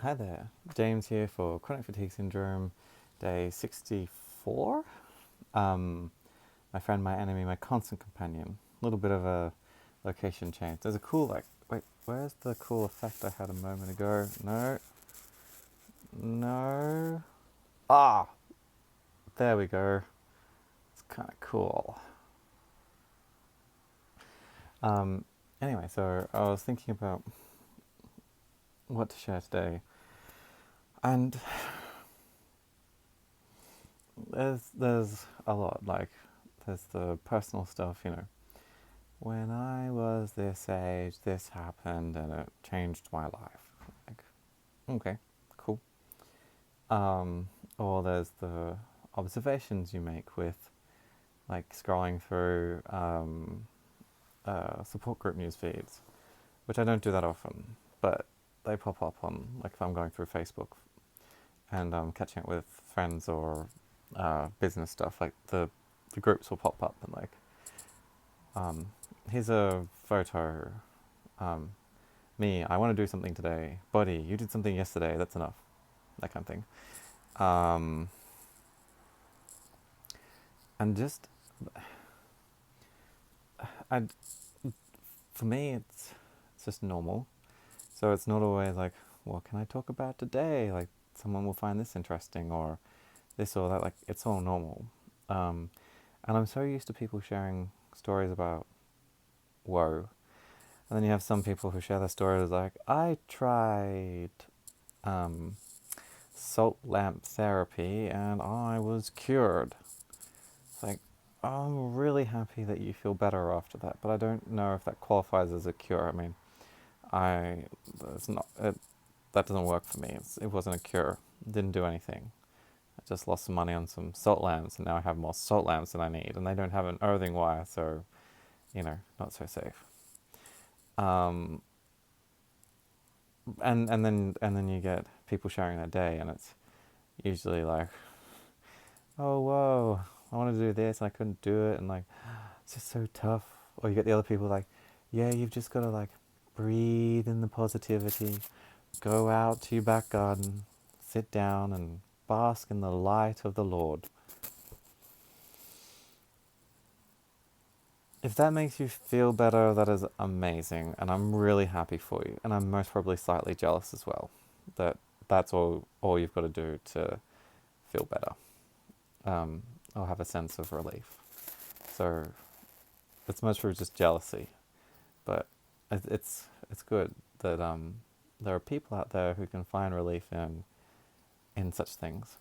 Hi there, James here for chronic fatigue syndrome, day 64. My friend, my enemy, my constant companion. A little bit of a location change. There's a cool, wait, where's the cool effect I had a moment ago? No. Ah, there we go. It's kind of cool. Anyway, so I was thinking about what to share today, and there's a lot. There's the personal stuff, when I was this age, this happened and it changed my life. Like, okay, cool. Or there's the observations you make with, like, scrolling through support group news feeds, which I don't do that often, but they pop up on, like, if I'm going through Facebook and catching up with friends or business stuff, like the groups will pop up and here's a photo. Me, I want to do something today. Buddy, you did something yesterday. That's enough. That kind of thing. And just, I, for me, it's just normal. So it's not always like, what can I talk about today? Like, someone will find this interesting or this or that. Like, it's all normal. And I'm so used to people sharing stories about woe. And then you have some people who share their stories like, I tried salt lamp therapy and I was cured. It's like, I'm really happy that you feel better after that, but I don't know if that qualifies as a cure. I mean, it's not, that doesn't work for me. It wasn't a cure. It didn't do anything. I just lost some money on some salt lamps, and now I have more salt lamps than I need, and they don't have an earthing wire, so, not so safe. And then you get people sharing their day, and it's usually like, oh whoa, I want to do this, and I couldn't do it, and like, it's just so tough. Or you get the other people like, yeah, you've just got to like breathe in the positivity, go out to your back garden, sit down, and bask in the light of the Lord. If that makes you feel better, that is amazing, and I'm really happy for you. And I'm most probably slightly jealous as well. That's all you've got to do to feel better, or have a sense of relief. So it's most probably just jealousy, but it's good that there are people out there who can find relief in such things.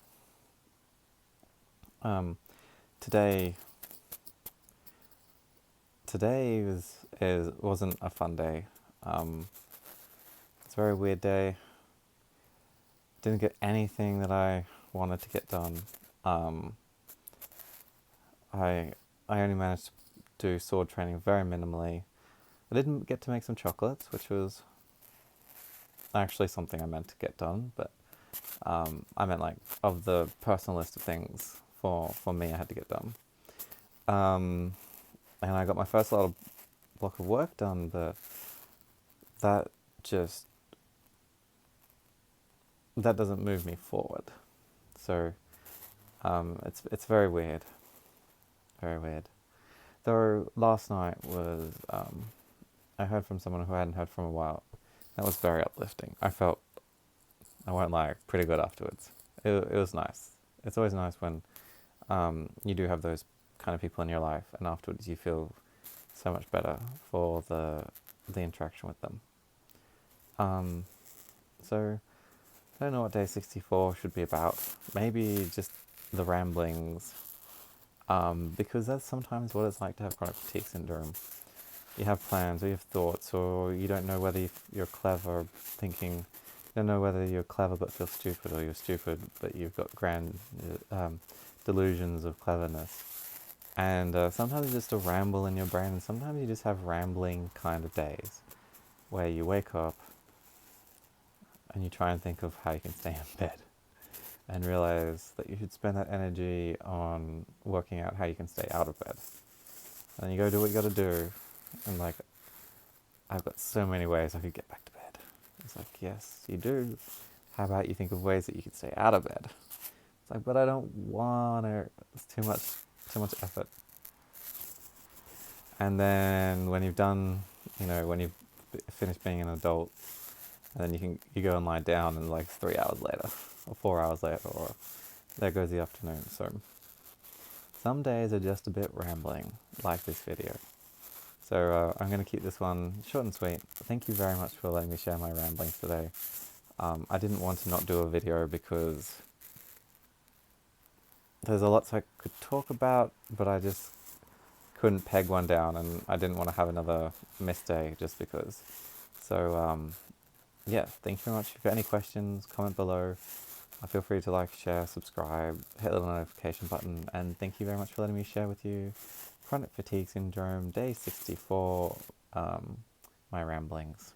Today wasn't a fun day. It's a very weird day. Didn't get anything that I wanted to get done. I only managed to do sword training very minimally. I didn't get to make some chocolates, which was actually something I meant to get done, but I meant, like, of the personal list of things for me I had to get done. And I got my first little block of work done, but that doesn't move me forward. So it's very weird. Very weird. Though last night was, I heard from someone who I hadn't heard from a while. That was very uplifting. I felt, I won't lie, pretty good afterwards. It was nice. It's always nice when you do have those kind of people in your life, and afterwards you feel so much better for the interaction with them. So I don't know what day 64 should be about. Maybe just the ramblings, because that's sometimes what it's like to have chronic fatigue syndrome. You have plans, or you have thoughts, or you don't know whether you're clever, thinking, you don't know whether you're clever but feel stupid, or you're stupid but you've got grand delusions of cleverness. And sometimes it's just a ramble in your brain, and sometimes you just have rambling kind of days where you wake up and you try and think of how you can stay in bed, and realize that you should spend that energy on working out how you can stay out of bed. And then you go do what you got to do, and like, I've got so many ways I could get back to bed. It's like, yes, you do. How about you think of ways that you could stay out of bed? It's like, but I don't want to. It's too much effort. And then when you've done, when you've finished being an adult, and then you go and lie down, and like 3 hours later, or 4 hours later, or there goes the afternoon. So some days are just a bit rambling, like this video. So I'm going to keep this one short and sweet. Thank you very much for letting me share my ramblings today. I didn't want to not do a video because there's a lot I could talk about, but I just couldn't peg one down, and I didn't want to have another missed day just because. So yeah, thank you very much. If you've got any questions, comment below. Feel free to like, share, subscribe, hit the notification button, and thank you very much for letting me share with you chronic fatigue syndrome, day 64, my ramblings.